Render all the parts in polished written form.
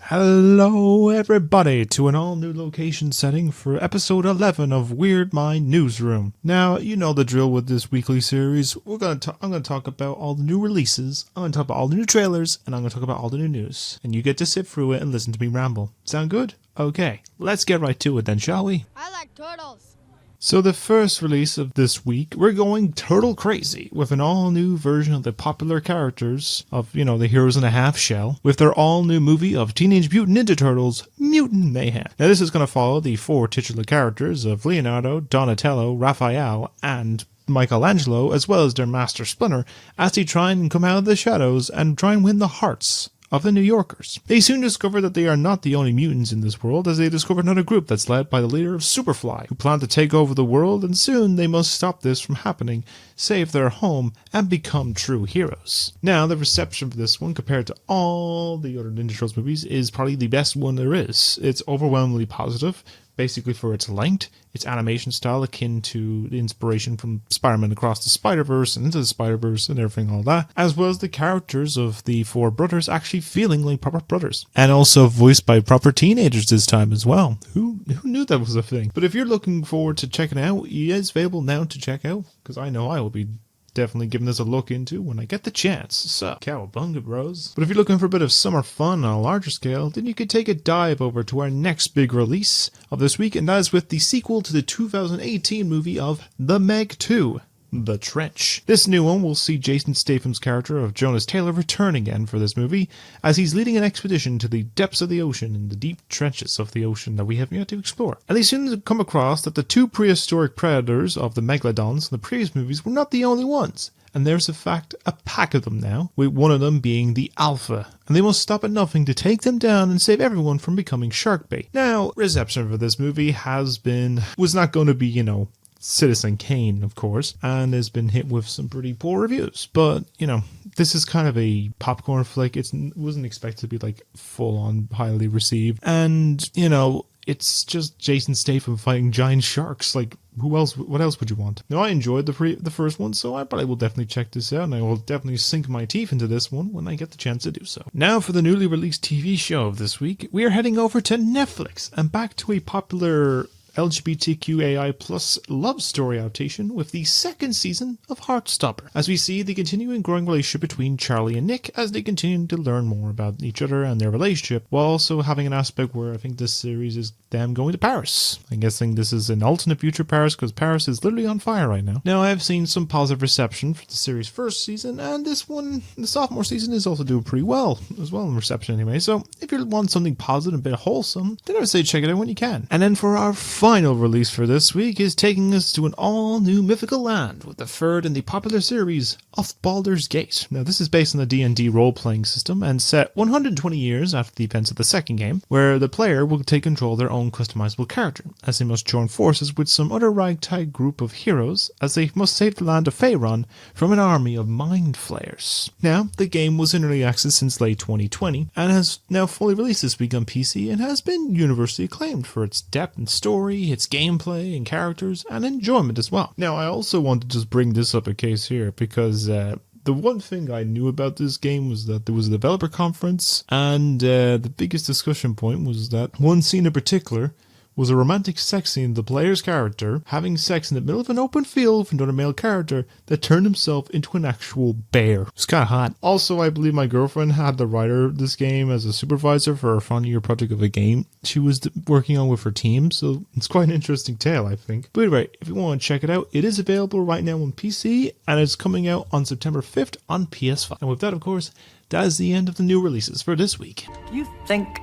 Hello everybody to an all new location setting for episode 11 of Weird Mind Newsroom. Now, you know the drill with this weekly series. I'm going to talk about all the new releases, I'm going to talk about all the new trailers, and I'm going to talk about all the new news. And you get to sit through it and listen to me ramble. Sound good? Okay, let's get right to it then, shall we? I like turtles. So the first release of this week, we're going turtle crazy with an all-new version of the popular characters of, the Heroes in a Half Shell, with their all-new movie of Teenage Mutant Ninja Turtles, Mutant Mayhem. Now this is going to follow the four titular characters of Leonardo, Donatello, Raphael, and Michelangelo, as well as their master Splinter, as they try and come out of the shadows and try and win the hearts of the New Yorkers. They soon discover that they are not the only mutants in this world, as they discover another group that's led by the leader of Superfly, who plan to take over the world, and soon they must stop this from happening, save their home, and become true heroes. Now, the reception for this one, compared to all the other Ninja Turtles movies, is probably the best one there is. It's overwhelmingly positive, basically for its length, its animation style akin to the inspiration from Spider-Man Across the Spider-Verse and Into the Spider-Verse and everything all that, as well as the characters of the four brothers actually feeling like proper brothers. And also voiced by proper teenagers this time as well. Who knew that was a thing? But if you're looking forward to checking it out, it is available now to check out, because I know I will be definitely giving this a look into when I get the chance. So, cowabunga, bros. But if you're looking for a bit of summer fun on a larger scale, then you could take a dive over to our next big release of this week, and that is with the sequel to the 2018 movie of The Meg 2. The Trench. This new one will see Jason Statham's character of Jonas Taylor return again for this movie, as he's leading an expedition to the depths of the ocean and the deep trenches of the ocean that we have yet to explore. And they soon come across that the two prehistoric predators of the megalodons in the previous movies were not the only ones. And there's in fact a pack of them now, with one of them being the Alpha, and they must stop at nothing to take them down and save everyone from becoming shark bait. Now, reception for this movie was not going to be, Citizen Kane, of course, and has been hit with some pretty poor reviews. But, this is kind of a popcorn flick. It wasn't expected to be, full-on highly received. And, it's just Jason Statham fighting giant sharks. What else would you want? Now, I enjoyed the first one, so I probably will definitely check this out, and I will definitely sink my teeth into this one when I get the chance to do so. Now, for the newly released TV show of this week, we are heading over to Netflix, and back to a popular LGBTQAI plus love story adaptation with the second season of Heartstopper, as we see the continuing growing relationship between Charlie and Nick as they continue to learn more about each other and their relationship, while also having an aspect where I think this series is them going to Paris. I'm guessing this is an alternate future Paris, because Paris is literally on fire right now. Now, I have seen some positive reception for the series' first season, and this one, the sophomore season, is also doing pretty well as well in reception anyway. So if you want something positive and a bit wholesome, then I would say check it out when you can. And then for our final release for this week is taking us to an all-new mythical land with the third in the popular series of Baldur's Gate. Now, this is based on the D&D role-playing system and set 120 years after the events of the second game, where the player will take control of their own customizable character, as they must join forces with some other ragtag group of heroes as they must save the land of Faerun from an army of mind flayers. Now, the game was in early access since late 2020 and has now fully released this week on PC and has been universally acclaimed for its depth and story, its gameplay and characters, and enjoyment as well. Now, I also want to just bring this up a case here, because the one thing I knew about this game was that there was a developer conference, and the biggest discussion point was that one scene in particular was a romantic sex scene of the player's character having sex in the middle of an open field with another male character that turned himself into an actual bear. It's kind of hot. Also, I believe my girlfriend had the writer of this game as a supervisor for a final year project of a game she was working on with her team, so it's quite an interesting tale, I think. But anyway, if you want to check it out, it is available right now on PC, and it's coming out on September 5th on PS5. And with that, of course, that is the end of the new releases for this week. Do you think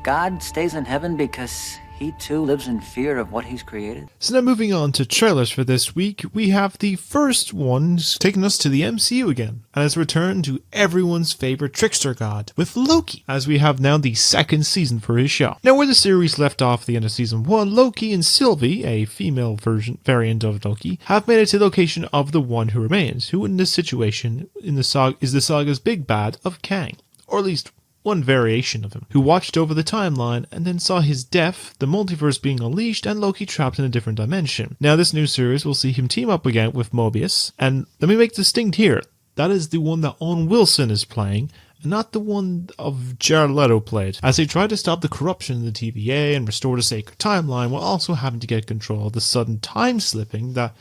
God stays in heaven because he too lives in fear of what he's created? So now moving on to trailers for this week, we have the first one taking us to the MCU again, and has returned to everyone's favorite trickster god with Loki, as we have now the second season for his show. Now, where the series left off at the end of season 1, Loki and Sylvie, a female variant of Loki, have made it to the location of the One Who Remains, who in this situation in the saga is the saga's big bad of Kang, or at least one variation of him, who watched over the timeline and then saw his death, the multiverse being unleashed, and Loki trapped in a different dimension. Now, this new series will see him team up again with Mobius, and let me make distinct here, that is the one that Owen Wilson is playing, and not the one of Jared Leto played, as they tried to stop the corruption in the TVA and restore the sacred timeline while also having to get control of the sudden time slipping that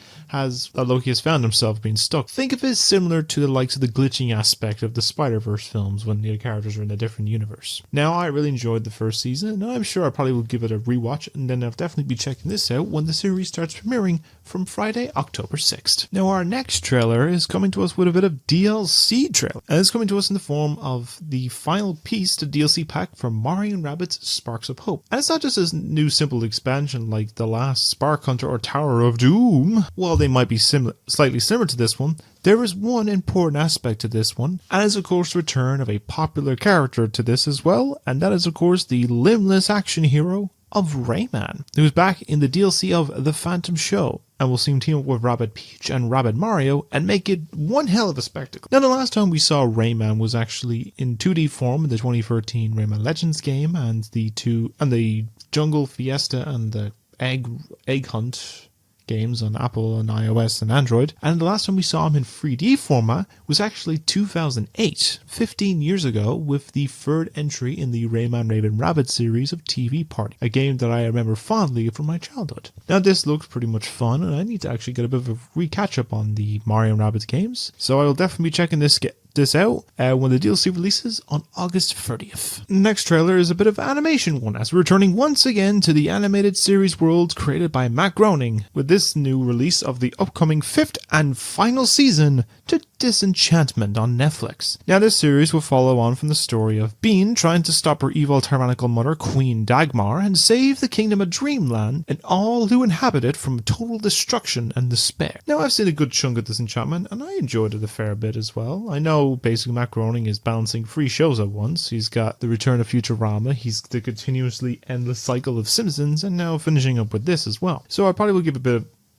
Loki has found himself being stuck. Think of it as similar to the likes of the glitching aspect of the Spider-Verse films when the characters are in a different universe. Now, I really enjoyed the first season, and I'm sure I probably will give it a rewatch, and then I'll definitely be checking this out when the series starts premiering from Friday, October 6th. Now, our next trailer is coming to us with a bit of DLC trailer, and it's coming to us in the form of the final piece to DLC pack for Mario & Rabbids Sparks of Hope. And it's not just a new simple expansion like the last Spark Hunter or Tower of Doom. While they might be slightly similar to this one, there is one important aspect to this one, and is of course the return of a popular character to this as well, and that is of course the limbless action hero of Rayman, who's back in the DLC of The Phantom Show, and we'll see him team up with Rabbid Peach and Rabbid Mario and make it one hell of a spectacle. Now, the last time we saw Rayman was actually in 2D form in the 2013 Rayman Legends game, and the Jungle Fiesta and the Egg Hunt games on Apple and iOS and Android, and the last time we saw him in 3D format was actually 2008, 15 years ago, with the third entry in the Rayman Raven Rabbids series of TV Party, a game that I remember fondly from my childhood. Now, this looks pretty much fun, and I need to actually get a bit of a re-catch up on the Mario & Rabbids games, so I will definitely be checking this out when the DLC releases on August 30th. Next trailer is a bit of animation one, as we're returning once again to the animated series world created by Matt Groening with this new release of the upcoming 5th and final season to Disenchantment on Netflix. Now, this series will follow on from the story of Bean trying to stop her evil tyrannical mother, Queen Dagmar, and save the kingdom of Dreamland and all who inhabit it from total destruction and despair. Now, I've seen a good chunk of Disenchantment, and I enjoyed it a fair bit as well. I know basically Matt Groening is balancing 3 shows at once. He's got the return of Futurama, he's the continuously endless cycle of Simpsons, and now finishing up with this as well. So I probably will give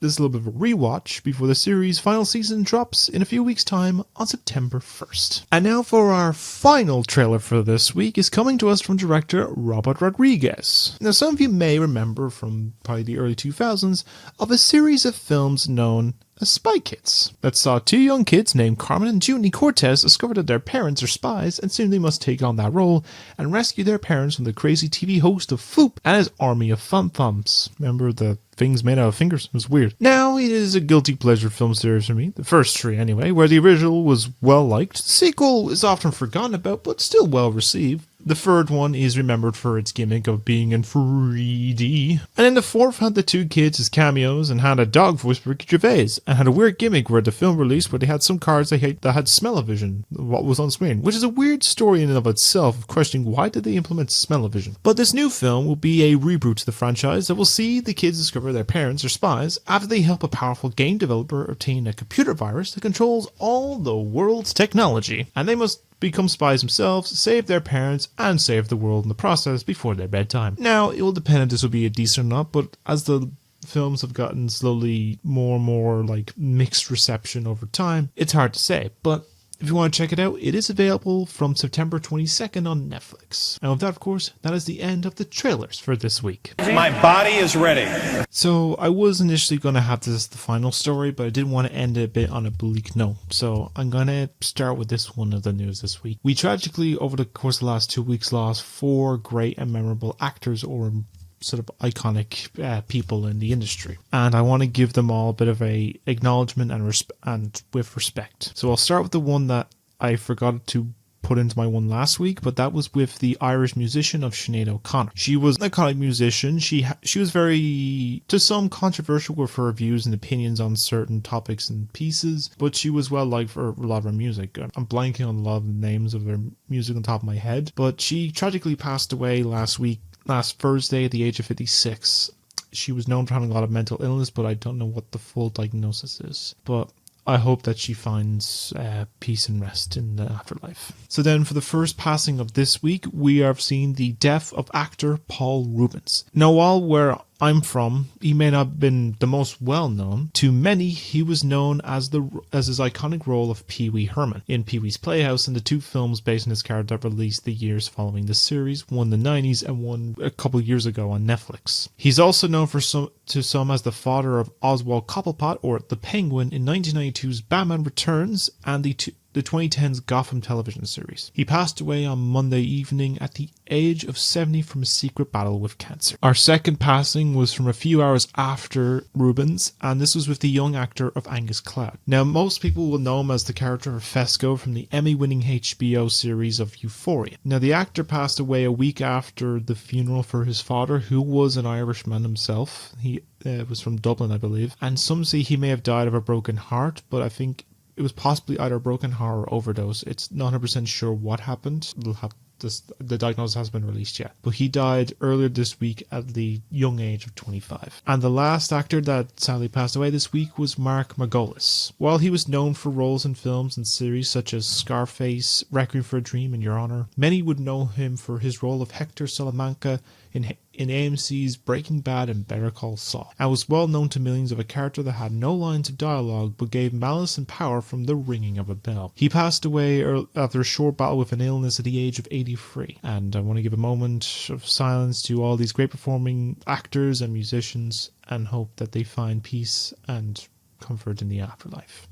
this a little bit of a rewatch before the series' final season drops in a few weeks' time on September 1st. And now for our final trailer for this week is coming to us from director Robert Rodriguez. Now, some of you may remember from probably the early 2000s of a series of films known as Spy Kids that saw 2 young kids named Carmen and Junie Cortez discover that their parents are spies, and soon they must take on that role and rescue their parents from the crazy TV host of Floop and his army of thumbs. Remember the things made out of fingers? It was weird. Now, it is a guilty pleasure film series for me, the first 3 anyway, where the original was well liked. The sequel is often forgotten about, but still well received. The third one is remembered for its gimmick of being in 3D. And then the fourth had the 2 kids as cameos and had a dog voice for Ricky Gervais, and had a weird gimmick where the film released where they had some cards that had smell-o-vision, what was on screen, which is a weird story in and of itself of questioning why did they implement smell-o-vision. But this new film will be a reboot to the franchise that will see the kids discover their parents are spies after they help a powerful game developer obtain a computer virus that controls all the world's technology, and they must become spies themselves, save their parents, and save the world in the process before their bedtime. Now, it will depend if this will be a decent or not, but as the films have gotten slowly more and more like mixed reception over time, it's hard to say, but if you want to check it out, it is available from September 22nd on Netflix. And with that, of course, that is the end of the trailers for this week. My body is ready. So I was initially going to have this as the final story, but I didn't want to end it a bit on a bleak note. So I'm going to start with this one of the news this week. We tragically, over the course of the last 2 weeks, lost 4 great and memorable actors or sort of iconic people in the industry, and I want to give them all a bit of a acknowledgement and with respect. So I'll start with the one that I forgot to put into my one last week, but that was with the Irish musician of Sinead O'Connor. She was an iconic musician. She was very, to some, controversial with her views and opinions on certain topics and pieces, but she was well liked for a lot of her music. I'm blanking on a lot of the names of her music on top of my head, but she tragically passed away last Thursday at the age of 56. She was known for having a lot of mental illness, but I don't know what the full diagnosis is. But I hope that she finds peace and rest in the afterlife. So then, for the first passing of this week, we have seen the death of actor Paul Rubens. Now, while where I'm from, he may not have been the most well-known. To many, he was known as his iconic role of Pee Wee Herman in Pee Wee's Playhouse and the 2 films based on his character that released the years following the series, one in the 90s and one a couple years ago on Netflix. He's also known to some as the father of Oswald Cobblepot, or the Penguin, in 1992's Batman Returns, and the the 2010s Gotham television series. He passed away on Monday evening at the age of 70 from a secret battle with cancer. Our second passing was from a few hours after Rubens, and this was with the young actor of Angus Cloud. Now, most people will know him as the character of Fesco from the Emmy-winning HBO series of Euphoria. Now, the actor passed away a week after the funeral for his father, who was an Irishman himself. He was from Dublin, I believe, and some say he may have died of a broken heart, but I think it was possibly either a broken heart or overdose. It's not 100% sure what happened. The diagnosis hasn't been released yet. But he died earlier this week at the young age of 25. And the last actor that sadly passed away this week was Mark Margolis. While he was known for roles in films and series such as Scarface, Requiem for a Dream, and Your Honor, many would know him for his role of Hector Salamanca in AMC's Breaking Bad and Better Call Saul, and was well known to millions of a character that had no lines of dialogue but gave malice and power from the ringing of a bell. He passed away after a short battle with an illness at the age of 83, and I want to give a moment of silence to all these great performing actors and musicians and hope that they find peace and comfort in the afterlife.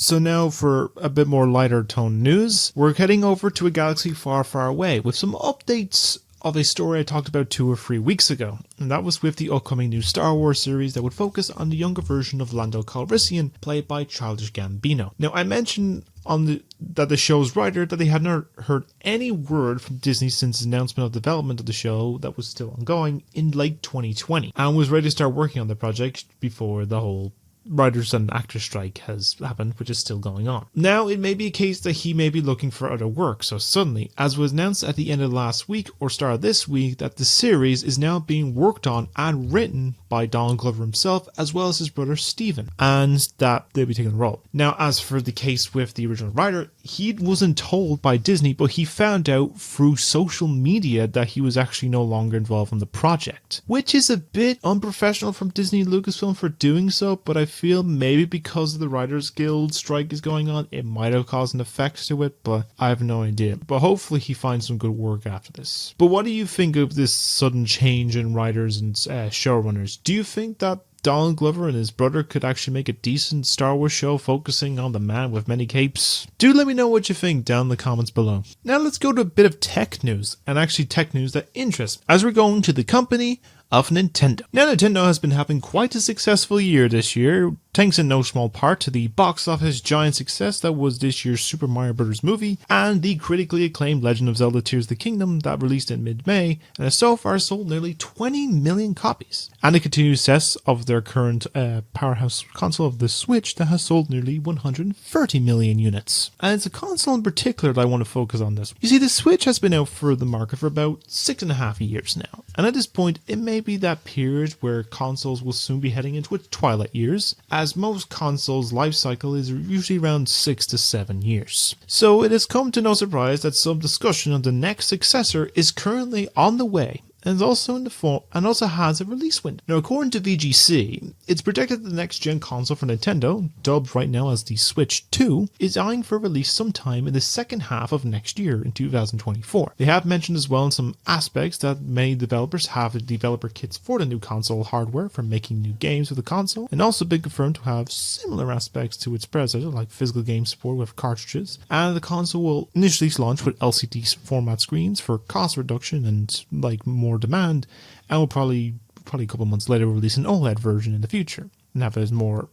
So now for a bit more lighter tone news, we're heading over to a galaxy far, far away with some updates of a story I talked about 2 or 3 weeks ago, and that was with the upcoming new Star Wars series that would focus on the younger version of Lando Calrissian, played by Childish Gambino. Now, I mentioned that the show's writer that they had not heard any word from Disney since the announcement of development of the show that was still ongoing in late 2020, and was ready to start working on the project before the whole writers and actors strike has happened, which is still going on. Now, it may be a case that he may be looking for other work, so suddenly, as was announced at the end of last week or start of this week, that the series is now being worked on and written by Donald Glover himself, as well as his brother Stephen, and that they'll be taking the role. Now, as for the case with the original writer, he wasn't told by Disney, but he found out through social media that he was actually no longer involved in the project, which is a bit unprofessional from Disney and Lucasfilm for doing so, but I feel maybe because of the Writers Guild strike is going on, it might have caused an effect to it, but I have no idea. But hopefully he finds some good work after this. But what do you think of this sudden change in writers and showrunners? Do you think that Donald Glover and his brother could actually make a decent Star Wars show focusing on the man with many capes? Do let me know what you think down in the comments below. Now let's go to a bit of tech news, and actually tech news that interests me, as we're going to the company of Nintendo. Now, Nintendo has been having quite a successful year this year, thanks in no small part to the box office giant success that was this year's Super Mario Bros. Movie and the critically acclaimed Legend of Zelda Tears of the Kingdom that released in mid-May and has so far sold nearly 20 million copies, and the continued success of their current powerhouse console of the Switch that has sold nearly 130 million units. And it's a console in particular that I want to focus on this. You see, the Switch has been out for the market for about 6.5 years now, and at this point it may be that period where consoles will soon be heading into its twilight years, as most consoles' life cycle is usually around 6 to 7 years. So it has come to no surprise that some discussion on the next successor is currently on the way, and is also in the form and also has a release window. Now, according to VGC, it's predicted that the next gen console for Nintendo, dubbed right now as the Switch 2, is eyeing for release sometime in the second half of next year in 2024. They have mentioned as well in some aspects that many developers have the developer kits for the new console hardware for making new games with the console, and also been confirmed to have similar aspects to its predecessor, like physical game support with cartridges, and the console will initially launch with LCD format screens for cost reduction and more demand, and will probably a couple months later release an OLED version in the future and have as more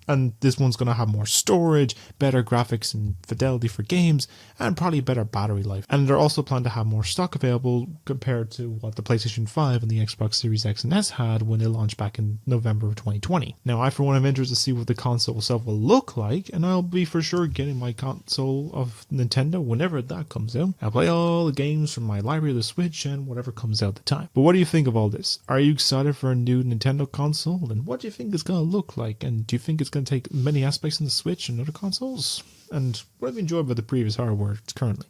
and this one's going to have more storage, better graphics and fidelity for games, and probably better battery life. And they're also planning to have more stock available compared to what the PlayStation 5 and the Xbox Series X and S had when it launched back in November of 2020. Now, I for one am interested to see what the console itself will look like, and I'll be for sure getting my console of Nintendo whenever that comes out. I'll play all the games from my library of the Switch and whatever comes out at the time. But what do you think of all this? Are you excited for a new Nintendo console? And what do you think it's going to look like? And do you think it's going to take many aspects in the Switch and other consoles? And what have you enjoyed about the previous hardware currently?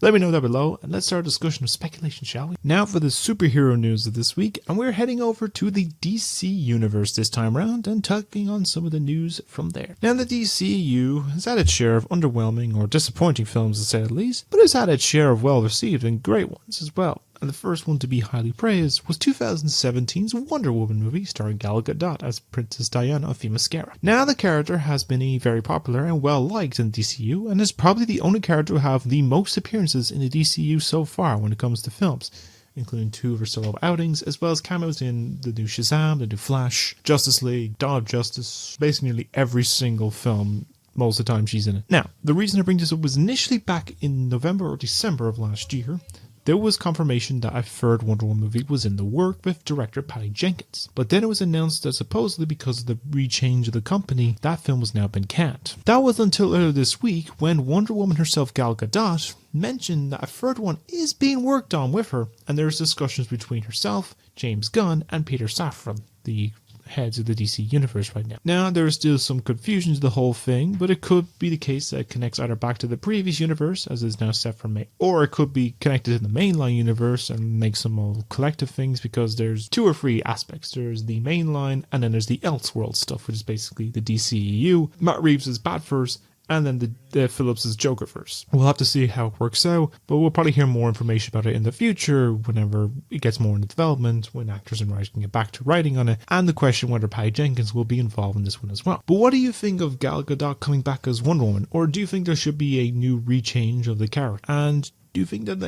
Let me know down below, and let's start a discussion of speculation, shall we? Now for the superhero news of this week, and we're heading over to the DC Universe this time around and tugging on some of the news from there. Now, the DCU has had its share of underwhelming or disappointing films to say the least, but has had its share of well-received and great ones as well. and the first one to be highly praised was 2017's Wonder Woman movie starring Gal Gadot as Princess Diana of Themyscira. Now the character has been very popular and well liked in the DCU, and is probably the only character to have the most appearances in the DCU so far when it comes to films, including 2 of her solo outings, as well as cameos in the new Shazam, the new Flash, Justice League, Dawn of Justice, basically nearly every single film. Most of the time she's in it. Now, the reason I bring this up was initially back in November or December of last year, there was confirmation that a third Wonder Woman movie was in the work with director Patty Jenkins. But then it was announced that supposedly because of the rechange of the company, that film has now been canned. That was until earlier this week when Wonder Woman herself, Gal Gadot, mentioned that a third one is being worked on with her, and there's discussions between herself, James Gunn, and Peter Safran, the heads of the DC universe right now. Now, there is still some confusion to the whole thing, but it could be the case that it connects either back to the previous universe, as is now set for May, or it could be connected to the mainline universe and make some all collective things, because there's 2 or 3 aspects. There's the mainline, and then there's the Elseworld stuff, which is basically the DCEU, Matt Reeves' Batverse, and then the Phillips' Jokerverse. We'll have to see how it works out, but we'll probably hear more information about it in the future whenever it gets more into development, when actors and writers can get back to writing on it, and the question whether Patty Jenkins will be involved in this one as well. But what do you think of Gal Gadot coming back as Wonder Woman? Or do you think there should be a new rechange of the character? And do you think that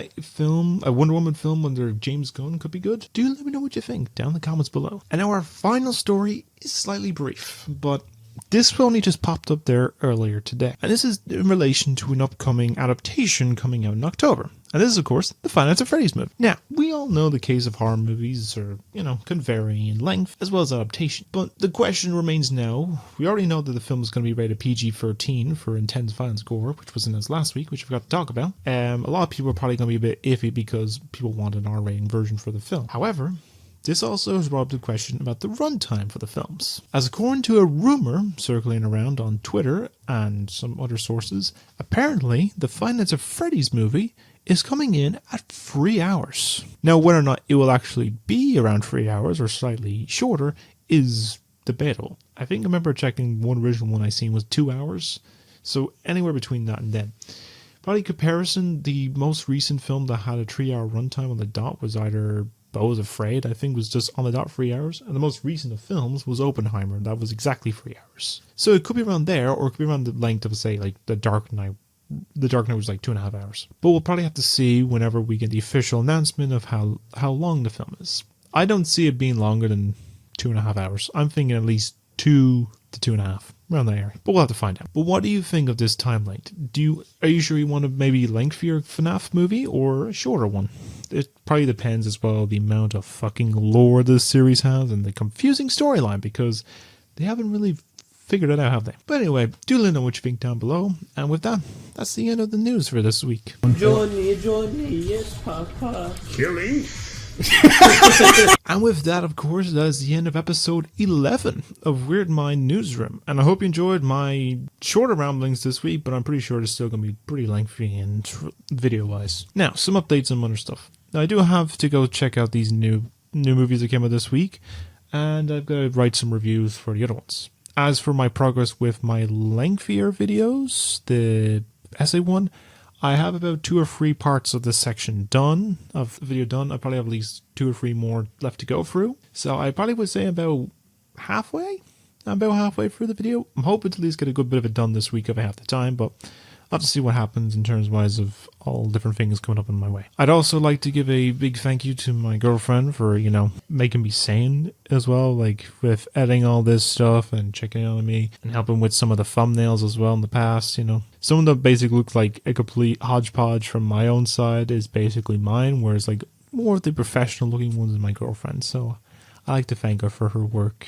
a Wonder Woman film under James Gunn could be good? Do let me know what you think down in the comments below. And now our final story is slightly brief, but this only just popped up there earlier today, and this is in relation to an upcoming adaptation coming out in October. And this is, of course, the Five Nights at Freddy's movie. Now, we all know the case of horror movies can vary in length as well as adaptation. But the question remains now, we already know that the film is going to be rated PG-13 for intense violence gore, which was announced last week, which I forgot to talk about. A lot of people are probably going to be a bit iffy because people want an R-rating version for the film. However, this also has brought up the question about the runtime for the films. As according to a rumor circulating around on Twitter and some other sources, apparently the Five Nights at Freddy's movie is coming in at 3 hours. Now, whether or not it will actually be around 3 hours or slightly shorter is debatable. I think I remember checking one original one I seen was 2 hours, so anywhere between that and then. Probably comparison, the most recent film that had a 3-hour runtime on the dot was either Beau is Afraid, I think was just on the dot 3 hours, and the most recent of films was Oppenheimer, and that was exactly 3 hours. So it could be around there, or it could be around the length of, say, like The Dark Knight. The Dark Knight was like 2.5 hours. But we'll probably have to see whenever we get the official announcement of how long the film is. I don't see it being longer than 2.5 hours. I'm thinking at least 2 to 2.5, around that area. But we'll have to find out. But what do you think of this time length? Are you sure you want a maybe lengthier FNAF movie or a shorter one? It probably depends as well the amount of fucking lore this series has and the confusing storyline, because they haven't really figured it out, have they? But anyway, do let me know what you think down below. And with that, that's the end of the news for this week. Johnny, yes, Papa. Killing? And with that, of course, that is the end of episode 11 of Weird Mind Newsroom. And I hope you enjoyed my shorter ramblings this week, but I'm pretty sure it's still going to be pretty lengthy and video-wise. Now, some updates on other stuff. Now, I do have to go check out these new movies that came out this week, and I've got to write some reviews for the other ones. As for my progress with my lengthier videos, the essay one, I have about 2 or 3 parts of this section done, of the video done. I probably have at least 2 or 3 more left to go through. So I probably would say about halfway. I'm about halfway through the video. I'm hoping to at least get a good bit of it done this week if I have the time, but I'll have to see what happens in terms wise of all different things coming up in my way. I'd also like to give a big thank you to my girlfriend for, making me sane as well, like with editing all this stuff and checking on me and helping with some of the thumbnails as well in the past, Some of them basically look like a complete hodgepodge from my own side is basically mine, whereas like more of the professional looking ones is my girlfriend. So I like to thank her for her work.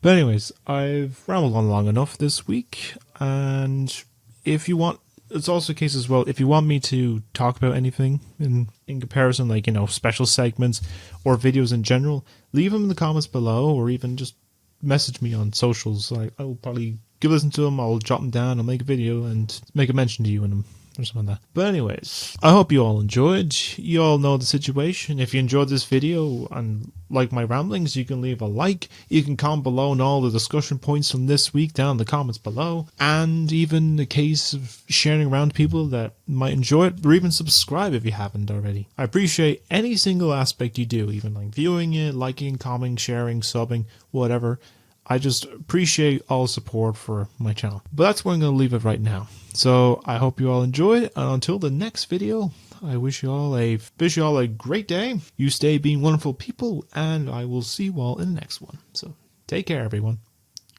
But anyways, I've rambled on long enough this week, and if you want, it's also a case as well, if you want me to talk about anything in comparison, like, special segments or videos in general, leave them in the comments below, or even just message me on socials. I'll probably listen to them, I'll jot them down, I'll make a video and make a mention to you in them. or something like that. But anyways, I hope you all enjoyed. You all know the situation. If you enjoyed this video and like my ramblings, you can leave a like. You can comment below on all the discussion points from this week down in the comments below. And even a case of sharing around to people that might enjoy it, or even subscribe if you haven't already. I appreciate any single aspect you do, even like viewing it, liking, commenting, sharing, subbing, whatever. I just appreciate all support for my channel. But that's where I'm going to leave it right now. So I hope you all enjoyed, and until the next video, I wish you all a great day. You stay being wonderful people, and I will see you all in the next one. So take care, everyone.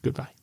Goodbye.